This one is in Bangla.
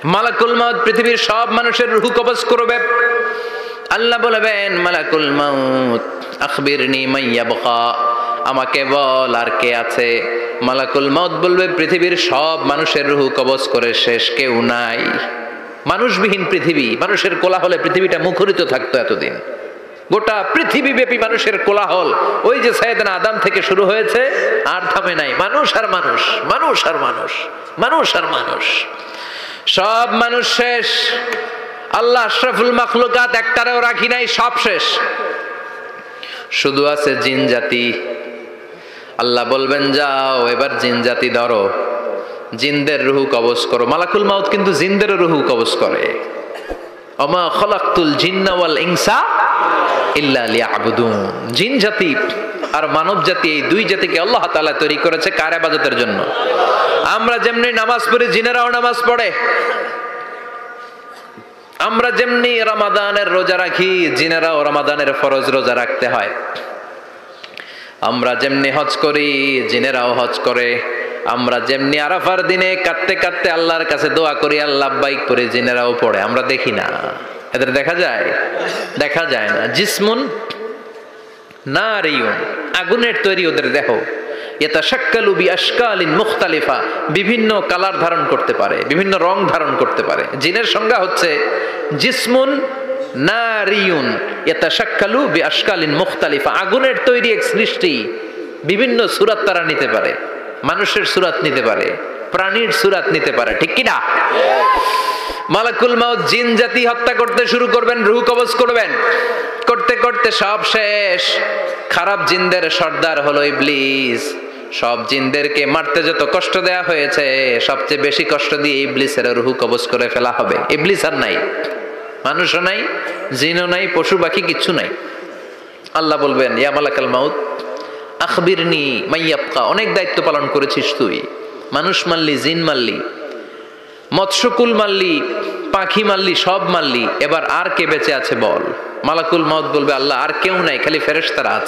মালাকুল মাউত পৃথিবীর সব মানুষের রূহ কবজ করবে। আল্লাহ বলবেন, মালাকুল মাউত আখবিরনি মাইয়াবকা, আমাকে বল আর কে আছে। মালাকুল মাউত বলবে, পৃথিবীর সব মানুষের রূহ কবজ করে শেষ, কেউ নাই। মানুষবিহীন পৃথিবী, মানুষের কোলাহলে পৃথিবীটা মুখরিত থাকতো এতদিন। গোটা পৃথিবীব্যাপী মানুষের কোলাহল, ওই যে সাইয়েদনা আদম থেকে শুরু হয়েছে, আর থামে নাই। মানুষ আর মানুষ, মানুষ আর মানুষ, মানুষ আর মানুষ, সব মানুষ শেষ। আল্লাহ আশরাফুল মাখলুকাত একটারেও রাখি নাই, সব শেষ। শুধু আছে জিন জাতি। আল্লাহ বলবেন, যাও এবার জিন জাতি ধরো, জিনদের রুহু কবজ করো। মালাকুল মাউত কিন্তু জিনদের রুহু কবজ করে। ওমা খলাকতুল জিন্না ওয়াল ইনসা ইল্লা লিয়াবুদুন। জিন জাতি আর মানব জাতি, এই দুই জাতিকে আল্লাহ তাআলা তৈরি করেছে কার ইবাদতের জন্য। আমরা যেমনি নামাজ পড়ি, জিনেরাও নামাজ পড়ে। আমরা যেমনি রমাদানের রোজা রাখি, জিনেরাও রমাদানের ফরজ রোজা রাখতে হয়। আমরা যেমনি হজ করি, জিনেরাও হজ করে। আমরা যেমনি আরাফার দিনে কাঁদতে কাঁদতে আল্লাহর কাছে দোয়া করি, আল্লাহ বাইক করে, জিনেরাও পড়ে। আমরা দেখি না, এদের দেখা যায়? দেখা যায় না। জিসমুন নারিয়ুন, আগুনের তৈরি ওদের দেহ। ইয়াতাশাক্কালু বিআশকালিন মুখতালিফা, বিভিন্ন কালার ধারণ করতে পারে, বিভিন্ন রং ধারণ করতে পারে। জিনের সংজ্ঞা হচ্ছে জিসমুন নারিয়ুন ইয়াতাশাক্কালু বিআশকালিন মুখতালিফা, আগুনের তৈরি এক সৃষ্টি। বিভিন্ন সূরত তারা নিতে পারে, মানুষের সূরত নিতে পারে, প্রাণীর সূরত নিতে পারে, ঠিক কি না? মালাকুল মাউত জিন জাতি হত্যা করতে শুরু করবেন, রূহ কবজ করবেন। করতে করতে সব শেষ। খারাপ জিনদের সর্দার হলো ইবলিস। সব জিনদেরকে মারতে যত কষ্ট দেয়া হয়েছে, সবচেয়ে বেশি কষ্ট দিয়ে ইবলিসের রূহ কবজ করে ফেলা হবে। ইবলিস আর নাই, মানুষও নাই, জিনও নাই, পশু পাখি কিচ্ছু নাই। আল্লাহ বলবেন, ইয়া মালাকাল মাউত আখবিরনি মাইয়াবকা, অনেক দায়িত্ব পালন করেছিস তুই। মানুষ মারলি, জিন মারলি, মৎস্যকুল মারলি, পাখি মারলি, সব মারলি, এবার আর কে বেঁচে আছে বল। মালাকুল মাউত বলবে, আল্লাহ আর কেউ নাই, খালি ফেরেশতারা আছে।